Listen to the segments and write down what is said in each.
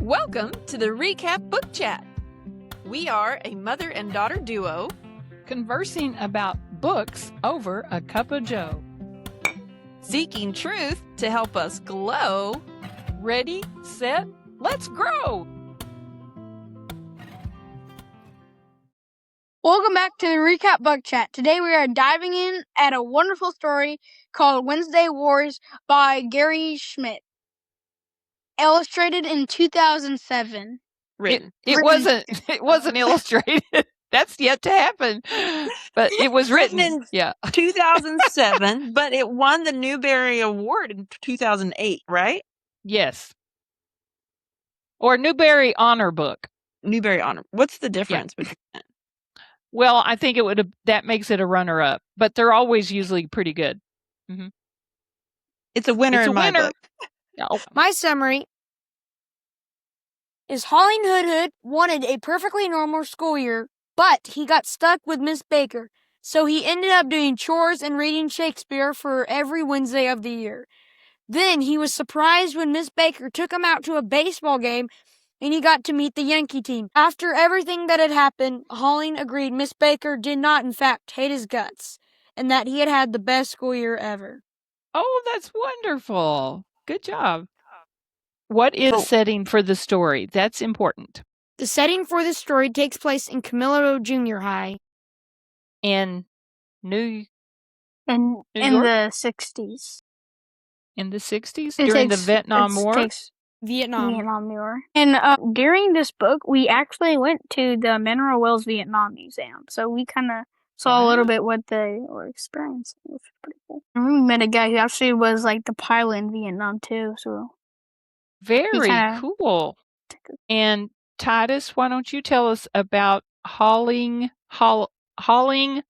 Welcome to the Recap Book Chat. We are a mother and daughter duo conversing about books over a cup of joe. Seeking truth to help us glow. Ready, set, let's grow! Welcome back to the Recap Book Chat. Today we are diving in at a wonderful story called Wednesday Wars by Gary Schmidt. Illustrated in 2007. Written. It wasn't illustrated. That's yet to happen. But it was written in 2007, but it won the Newbery Award in 2008, right? Yes. Or Newbery Honor Book. Newbery Honor. What's the difference between that? Well, I think that makes it a runner-up, but they're always usually pretty good. Mm-hmm. It's a winner in my book. Oh. My summary is Holling Hoodhood wanted a perfectly normal school year, but he got stuck with Miss Baker, so he ended up doing chores and reading Shakespeare for every Wednesday of the year. Then he was surprised when Miss Baker took him out to a baseball game and he got to meet the Yankee team. After everything that had happened, Holling agreed Miss Baker did not, in fact, hate his guts, and that he had the best school year ever. Oh, that's wonderful. Good job. What is the setting for the story? That's important. The setting for this story takes place in Camillo Junior High. In New In the 60s. In the 60s? During the Vietnam War? Vietnam War. And during this book, we actually went to the Mineral Wells Vietnam Museum. So we kind of saw a little bit what they were experiencing, which was pretty cool. And we met a guy who actually was like the pilot in Vietnam too. So very cool. And Titus, why don't you tell us about Holling Hoodhood? Holling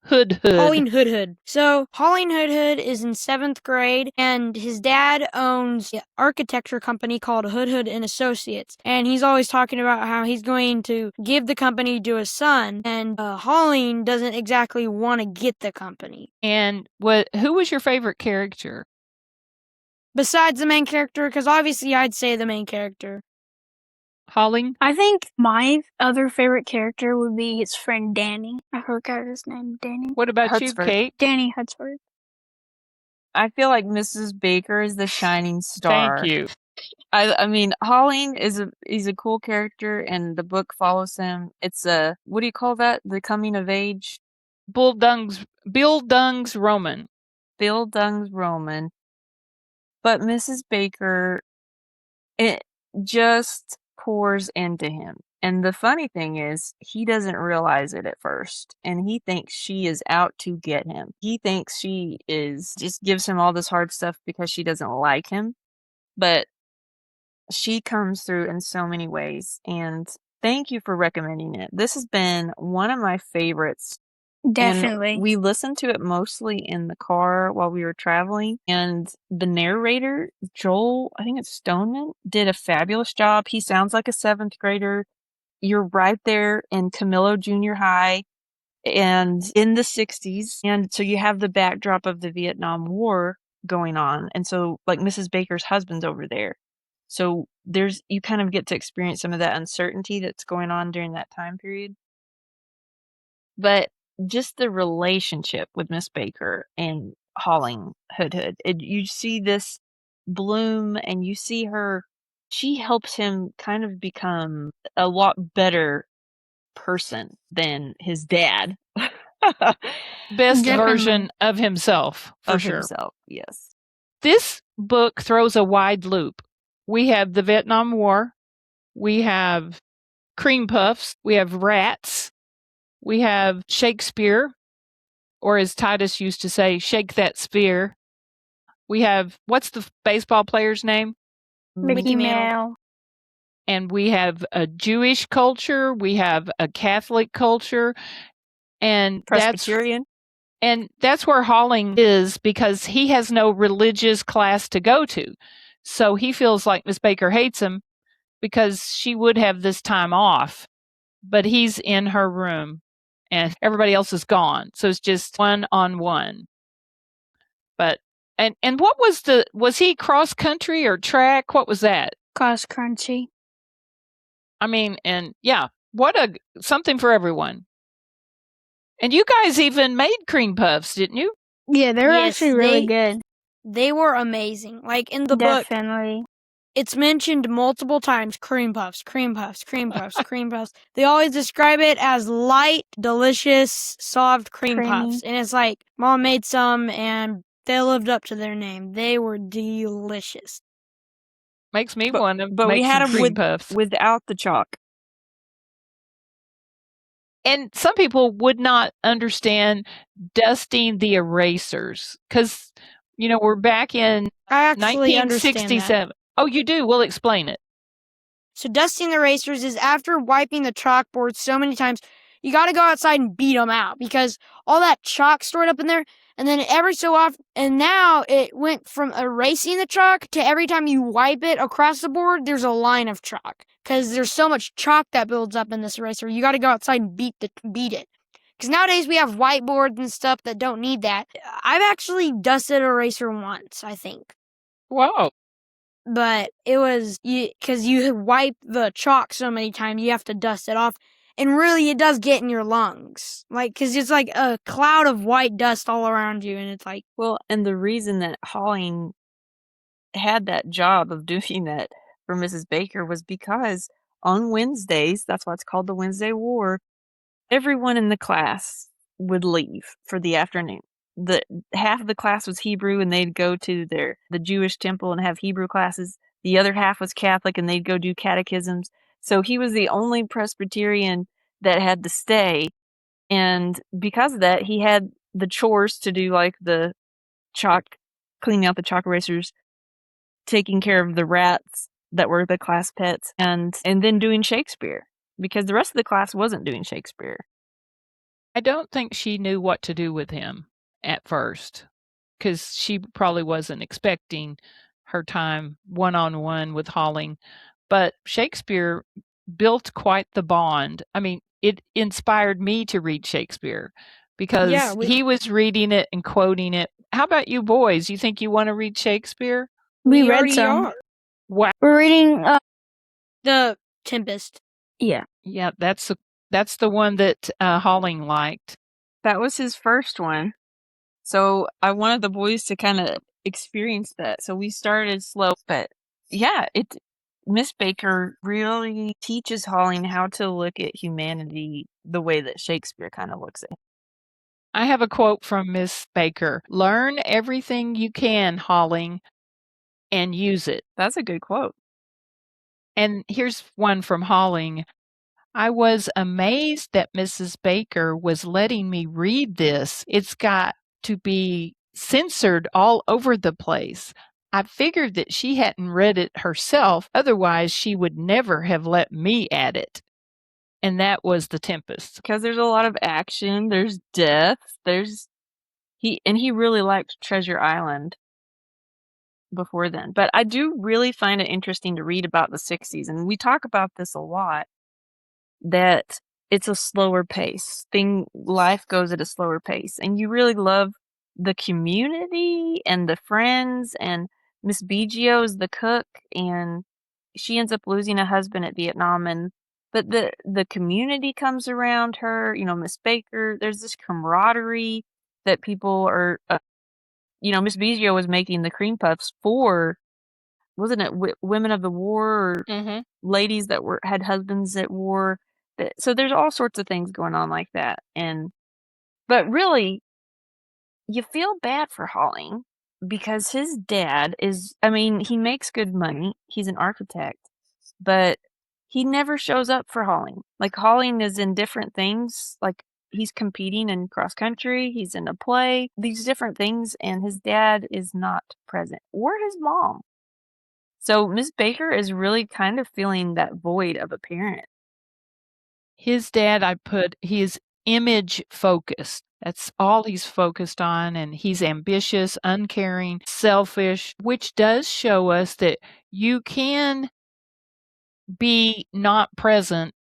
Hoodhood. So Holling Hoodhood is in 7th grade, and his dad owns an architecture company called Hoodhood and Associates. And he's always talking about how he's going to give the company to his son, and Holling doesn't exactly want to get the company. And who was your favorite character? Besides the main character, because obviously I'd say the main character. Holling? I think my other favorite character would be his friend Danny. I forgot his name, Danny. What about you, Kate? Danny Hudsford. I feel like Mrs. Baker is the shining star. Thank you. I mean, Holling he's a cool character, and the book follows him. It's what do you call that? The coming of age? Bildungsroman. Bildungsroman. But Mrs. Baker, it just pours into him. And the funny thing is, he doesn't realize it at first. And he thinks she is out to get him. He thinks she just gives him all this hard stuff because she doesn't like him. But she comes through in so many ways. And thank you for recommending it. This has been one of my favorites. Definitely. And we listened to it mostly in the car while we were traveling. And the narrator, Joel, I think it's Stoneman, did a fabulous job. He sounds like a 7th grader. You're right there in Camillo Junior High and in the 60s. And so you have the backdrop of the Vietnam War going on. And so like Mrs. Baker's husband's over there. So you kind of get to experience some of that uncertainty that's going on during that time period. But just the relationship with Miss Baker and Holling Hoodhood. You see this bloom and you see her, she helps him kind of become a lot better person than his dad. Best version of himself, for sure. Himself, yes. This book throws a wide loop. We have the Vietnam War. We have cream puffs. We have rats. We have Shakespeare, or as Titus used to say, shake that spear. We have, what's the baseball player's name? Mickey Mantle. And we have a Jewish culture. We have a Catholic culture. And Presbyterian. That's where Holling is, because he has no religious class to go to. So he feels like Miss Baker hates him because she would have this time off. But he's in her room. And everybody else is gone. So it's just one-on-one. But, and what was he cross country or track? What was that? Cross country. I mean, and yeah, something for everyone. And you guys even made cream puffs, didn't you? Yeah, they're actually really good. They were amazing. Like in the book, Definitely. it's mentioned multiple times, cream puffs, cream puffs, cream puffs, cream puffs. They always describe it as light, delicious, soft cream puffs. And it's like, Mom made some and they lived up to their name. They were delicious. Makes me want to But make we had some them cream puffs. without the chalk. And some people would not understand dusting the erasers because, we're back in I actually 1967. Oh, you do? We'll explain it. So dusting the erasers is after wiping the chalkboard so many times, you got to go outside and beat them out because all that chalk stored up in there. And then every so often, and now it went from erasing the chalk to every time you wipe it across the board, there's a line of chalk because there's so much chalk that builds up in this eraser. You got to go outside and beat it. Because nowadays we have whiteboards and stuff that don't need that. I've actually dusted an eraser once, I think. Wow. But it was because you wipe the chalk so many times, you have to dust it off. And really, it does get in your lungs. Like, because it's like a cloud of white dust all around you. And it's like. Well, and the reason that Holling had that job of doing that for Mrs. Baker was because on Wednesdays, that's why it's called the Wednesday War, everyone in the class would leave for the afternoon. Half of the class was Hebrew and they'd go to the Jewish temple and have Hebrew classes. The other half was Catholic and they'd go do catechisms. So he was the only Presbyterian that had to stay. And because of that, he had the chores to do, like the cleaning out the chalk erasers, taking care of the rats that were the class pets, and then doing Shakespeare because the rest of the class wasn't doing Shakespeare. I don't think she knew what to do with him at first because she probably wasn't expecting her time one-on-one with Holling. But Shakespeare built quite the bond. I mean, it inspired me to read Shakespeare because he was reading it and quoting it. How about you boys? You think you want to read Shakespeare? We read some. Wow. We're reading The Tempest. Yeah. Yeah, that's the one that Holling liked. That was his first one. So I wanted the boys to kind of experience that. So we started slow, but yeah, Miss Baker really teaches Holling how to look at humanity the way that Shakespeare kind of looks at it. I have a quote from Miss Baker. Learn everything you can, Holling, and use it. That's a good quote. And here's one from Holling. I was amazed that Mrs. Baker was letting me read this. It's got to be censored all over the place. I figured that she hadn't read it herself, otherwise she would never have let me add it. And that was The Tempest. Because there's a lot of action, there's death, he really liked Treasure Island before then. But I do really find it interesting to read about the 60s, and we talk about this a lot, that it's a slower pace. Life goes at a slower pace. And you really love the community and the friends, and Miss Biggio is the cook, and she ends up losing a husband at Vietnam, but the community comes around her, Miss Baker, there's this camaraderie that people are, Miss Biggio was making the cream puffs for, wasn't it women of the war or ladies that had husbands at war? So there's all sorts of things going on like that. But really, you feel bad for Holling because his dad he makes good money. He's an architect, but he never shows up for Holling. Like, Holling is in different things. Like, he's competing in cross country. He's in a play, these different things. And his dad is not present, or his mom. So Miss Baker is really kind of feeling that void of a parent. His dad, he is image focused. That's all he's focused on. And he's ambitious, uncaring, selfish, which does show us that you can be not present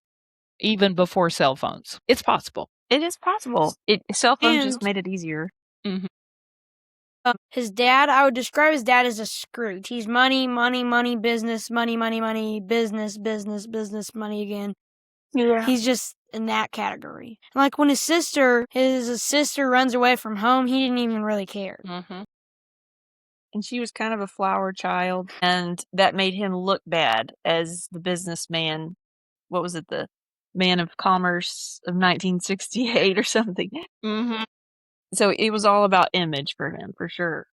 even before cell phones. It's possible. It is possible. Cell phones just made it easier. Mm-hmm. His dad, I would describe his dad as a Scrooge. He's money, money, money, business, money, money, money, business, business, business, money again. Yeah. He's just in that category. Like when his sister runs away from home, he didn't even really care. Mm-hmm. And she was kind of a flower child, and that made him look bad as the businessman. What was it, the man of commerce of 1968 or something? Mm-hmm. So it was all about image for him, for sure.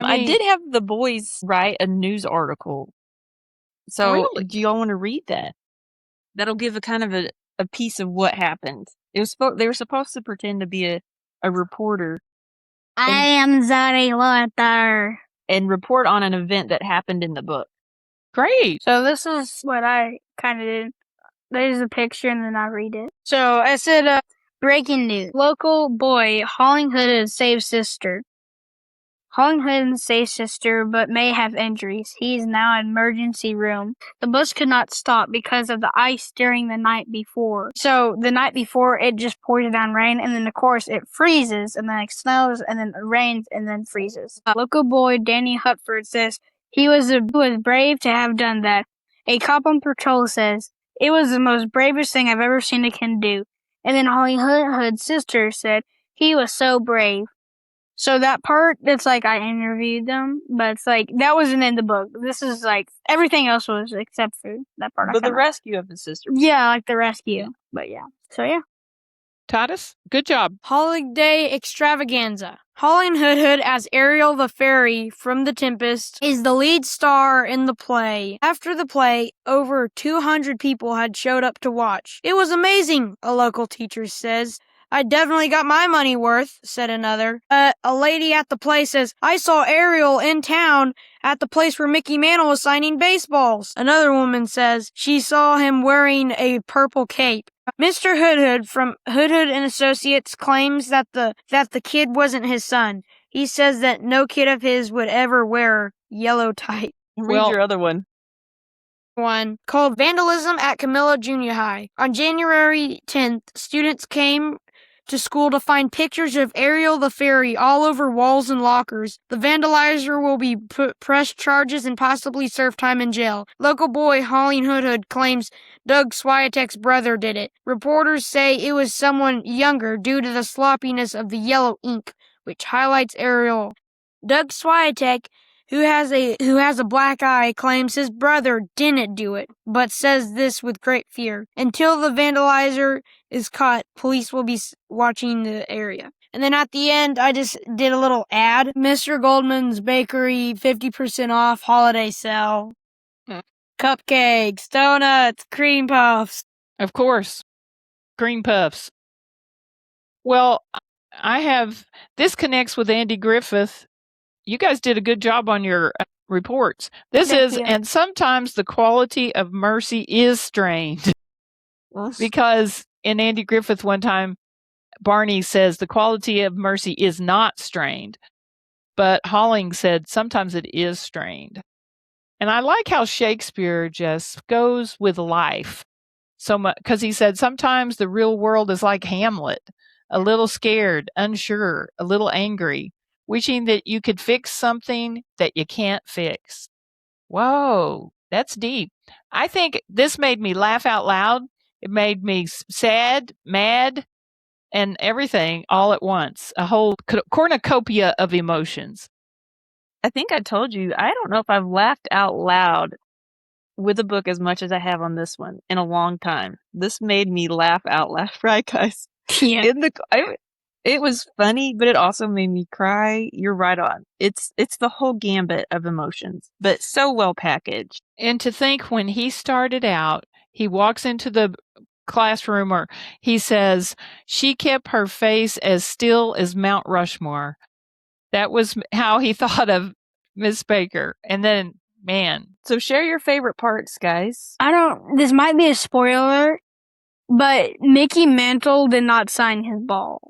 I I did have the boys write a news article. So Really? do y'all want to read that? That'll give a kind of a piece of what happened. They were supposed to pretend to be a reporter I am the reporter. and report on an event that happened in the book. Great. So this is what I kind of did. There's a picture and then I read it. So I said, breaking news. Local boy, Holling Hoodhood saves sister. Holling Hoodhood saves sister, but may have injuries. He is now in emergency room. The bus could not stop because of the ice during the night before. So the night before, it just pours down rain, and then of course it freezes, and then it snows, and then it rains, and then freezes. Local boy Danny Hutford says he was brave to have done that. A cop on patrol says it was the most bravest thing I've ever seen a kid do. And then Holling Hoodhood's sister said he was so brave. So that part, it's like I interviewed them, but it's like that wasn't in the book. This is like everything else was except for that part. But the rescue of his sister. Yeah, like the rescue. But yeah. So yeah. Titus, good job. Holiday extravaganza. Holling Hoodhood as Ariel the Fairy from The Tempest is the lead star in the play. After the play, over 200 people had showed up to watch. It was amazing, a local teacher says. I definitely got my money worth, said another. A lady at the play says, I saw Ariel in town at the place where Mickey Mantle was signing baseballs. Another woman says she saw him wearing a purple cape. Mr. Hoodhood from Hoodhood and Associates claims that the kid wasn't his son. He says that no kid of his would ever wear yellow tights. Read your other one. One called Vandalism at Camilla Junior High. On January 10th, students came to school to find pictures of Ariel the Fairy all over walls and lockers. The vandalizer will be pressed charges and possibly serve time in jail. Local boy Holling Hoodhood claims Doug Swiatek's brother did it. Reporters say it was someone younger due to the sloppiness of the yellow ink, which highlights Ariel. Doug Swiatek, who has a black eye, claims his brother didn't do it, but says this with great fear. Until the vandalizer is caught, police will be watching the area. And then at the end, I just did a little ad. Mr. Goldman's Bakery, 50% off holiday sale. Cupcakes, donuts, cream puffs. Of course. Green puffs. Well, this connects with Andy Griffith. You guys did a good job on your reports. And sometimes the quality of mercy is strained. Because in Andy Griffith one time, Barney says the quality of mercy is not strained. But Holling said sometimes it is strained. And I like how Shakespeare just goes with life so much, because he said sometimes the real world is like Hamlet, a little scared, unsure, a little angry, wishing that you could fix something that you can't fix. Whoa, that's deep. I think this made me laugh out loud. It made me sad, mad, and everything all at once. A whole cornucopia of emotions. I think I told you, I don't know if I've laughed out loud with a book as much as I have on this one in a long time. This made me laugh out loud, right, guys? Yeah. It was funny, but it also made me cry. You're right on. It's the whole gambit of emotions, but so well packaged. And to think when he started out, he walks into the classroom or he says, she kept her face as still as Mount Rushmore. That was how he thought of Miss Baker. And then, man. So share your favorite parts, guys. This might be a spoiler, but Mickey Mantle did not sign his ball.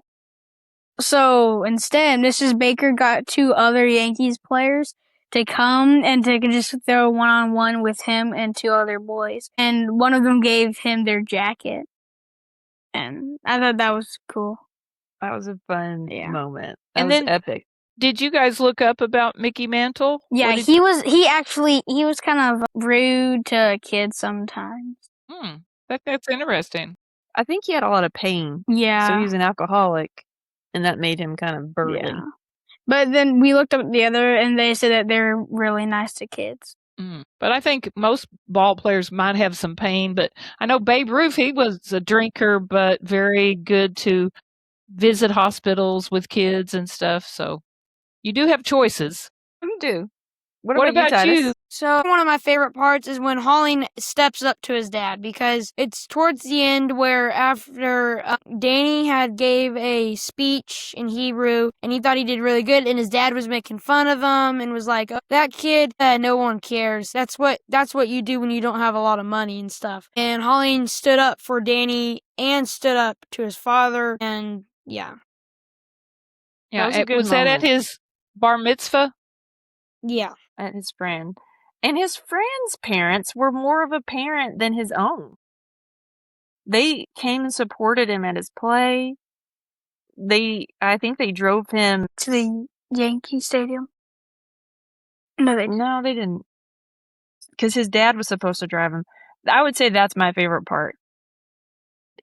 So instead, Mrs. Baker got 2 other Yankees players to come and to just throw one-on-one with him and 2 other boys. And one of them gave him their jacket. And I thought that was cool. That was a fun moment. That And was then epic. Did you guys look up about Mickey Mantle? Yeah, he was kind of rude to kids sometimes. That's interesting. I think he had a lot of pain. Yeah. So he was an alcoholic, and that made him kind of burly. Yeah. But then we looked up the other, and they said that they're really nice to kids. But I think most ball players might have some pain. But I know Babe Ruth, he was a drinker, but very good to visit hospitals with kids and stuff. So you do have choices. You do. What about you? So one of my favorite parts is when Holling steps up to his dad, because it's towards the end where after Danny had gave a speech in Hebrew and he thought he did really good, and his dad was making fun of him and was like, oh, that kid, no one cares. That's what you do when you don't have a lot of money and stuff. And Holling stood up for Danny and stood up to his father, and yeah. Yeah, was that at his bar mitzvah? Yeah. At his friend. And his friend's parents were more of a parent than his own. They came and supported him at his play. I think they drove him to the Yankee Stadium. No, they didn't. Because his dad was supposed to drive him. I would say that's my favorite part.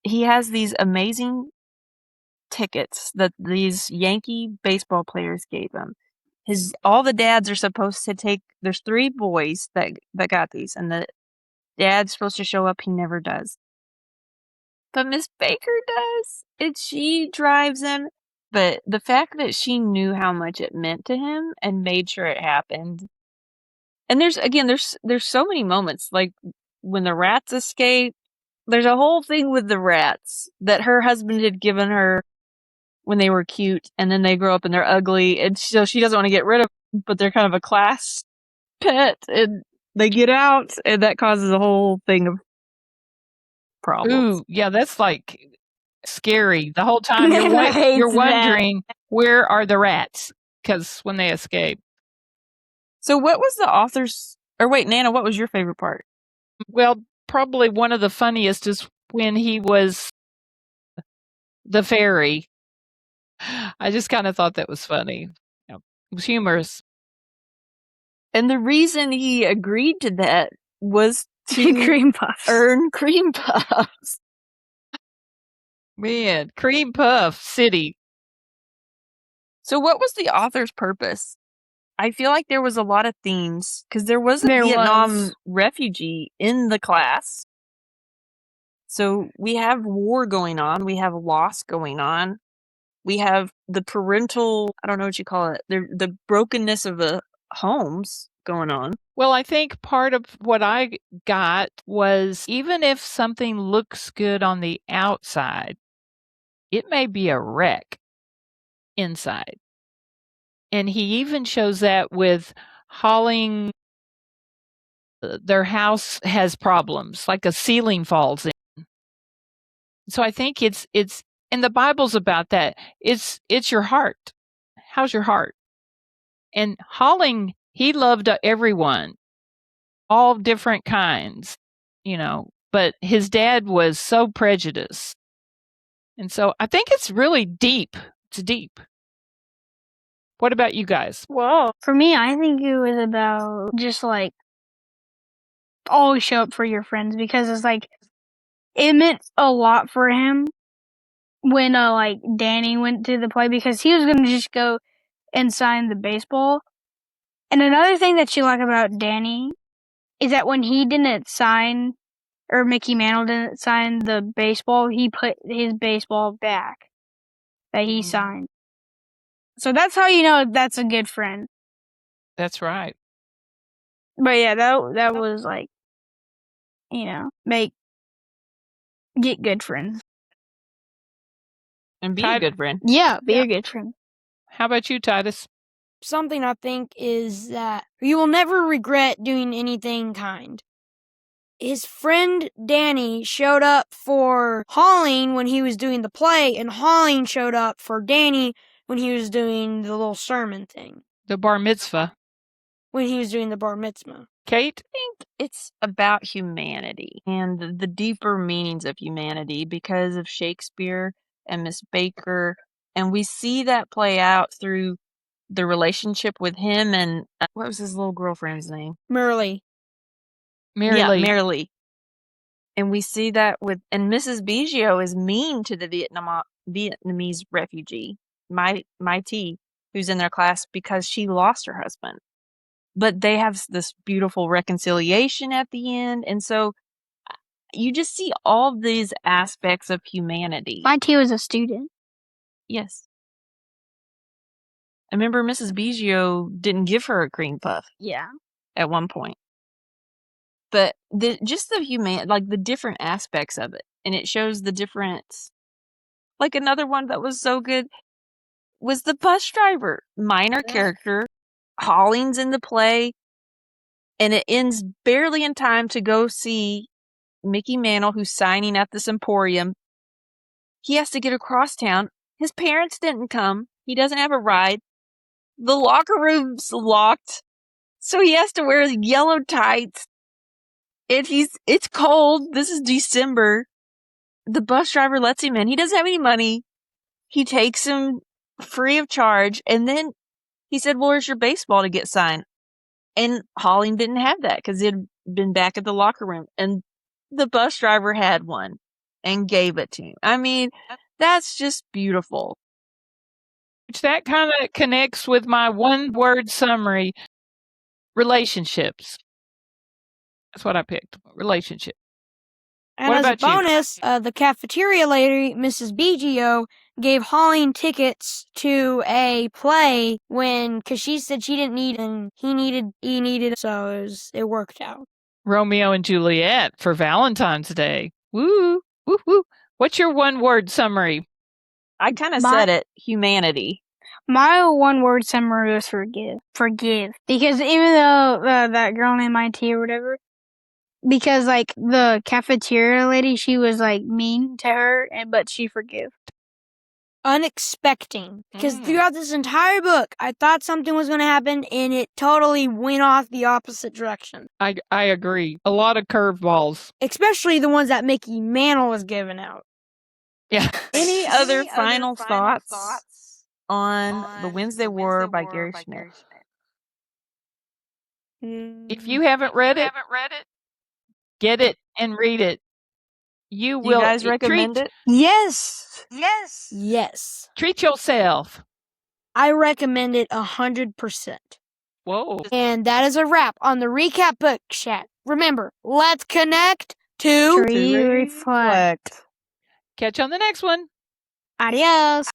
He has these amazing tickets that these Yankee baseball players gave him. All the dads are supposed to take. There's 3 boys that got these, and the dad's supposed to show up. He never does, but Miss Baker does, and she drives him. But the fact that she knew how much it meant to him and made sure it happened. And there's so many moments, like when the rats escape. There's a whole thing with the rats that her husband had given her when they were cute, and then they grow up and they're ugly, and so she doesn't want to get rid of them, but they're kind of a class pet, and they get out, and that causes a whole thing of problems. Ooh, yeah, that's like scary. The whole time you're wondering, where are the rats? Because when they escape. So what was the author's, or wait, Nana, what was your favorite part? Well, probably one of the funniest is when he was the fairy. I just kind of thought that was funny. It was humorous. And the reason he agreed to that was to cream puffs. Earn cream puffs. Man, Cream Puff City. So what was the author's purpose? I feel like there was a lot of themes, because there was a Vietnam refugee in the class. So we have war going on. We have loss going on. We have the parental, I don't know what you call it, the brokenness of the homes going on. Well, I think part of what I got was, even if something looks good on the outside, it may be a wreck inside. And he even shows that with Holling. Their house has problems, like a ceiling falls in. So I think it's and the Bible's about that. It's your heart. How's your heart? And Holling, he loved everyone, all different kinds, but his dad was so prejudiced. And so I think it's really deep. It's deep. What about you guys? Well, for me, I think it was about just like always show up for your friends, because it's like it meant a lot for him when like Danny went to the play, because he was going to just go and sign the baseball. And another thing that you like about Danny is that when he didn't sign, or Mickey Mantle didn't sign the baseball, he put his baseball back that he signed. So that's how you know that's a good friend. That's right. But yeah, that was like, get good friends. And be a good friend. Yeah, be a good friend. How about you, Titus? Something I think is that you will never regret doing anything kind. His friend Danny showed up for Holling when he was doing the play, and Holling showed up for Danny when he was doing the little sermon thing. The bar mitzvah. When he was doing the bar mitzvah. Kate? I think it's about humanity and the deeper meanings of humanity because of Shakespeare and Miss Baker. And we see that play out through the relationship with him and what was his little girlfriend's name? Merle. Merle. And we see that and Mrs. Biggio is mean to the Vietnamese refugee, Mai T, who's in their class because she lost her husband. But they have this beautiful reconciliation at the end. And so you just see all these aspects of humanity. Mai T was a student. Yes. I remember Mrs. Biggio didn't give her a cream puff. Yeah. At one point. But the different aspects of it. And it shows the difference. Like another one that was so good was the bus driver. Minor character. Holling's in the play. And it ends barely in time to go see Mickey Mantle, who's signing at this emporium. He has to get across town. His parents didn't come. He doesn't have a ride. The locker room's locked. So he has to wear yellow tights. It's cold. This is December. The bus driver lets him in. He doesn't have any money. He takes him free of charge. And then he said, well, where's your baseball to get signed? And Holling didn't have that because he'd been back at the locker room. And the bus driver had one and gave it to him. I mean, that's just beautiful. That kind of connects with my one-word summary. Relationships. That's what I picked. Relationship. And what as about a bonus, the cafeteria lady, Mrs. Biggio, gave Holling tickets to a play because she said she didn't need and he needed, so it worked out. Romeo and Juliet for Valentine's Day. Woo, woo, woo. What's your one-word summary? I kind of said it. Humanity. My one-word summary was forgive. Forgive. Because even though that girl named IT or whatever, because like the cafeteria lady, she was like mean to her, but she forgave. Unexpecting. Because throughout this entire book, I thought something was going to happen, and it totally went off the opposite direction. I agree. A lot of curveballs. Especially the ones that Mickey Mantle was giving out. Yeah. Any other final thoughts on The Wednesday War by Gary Schmidt? If you haven't read it, get it and read it. You will. You guys recommend it? Yes. Treat yourself. I recommend it 100%. Whoa. And that is a wrap on the Recap Book Chat. Remember, let's connect to reflect. Catch you on the next one. Adios.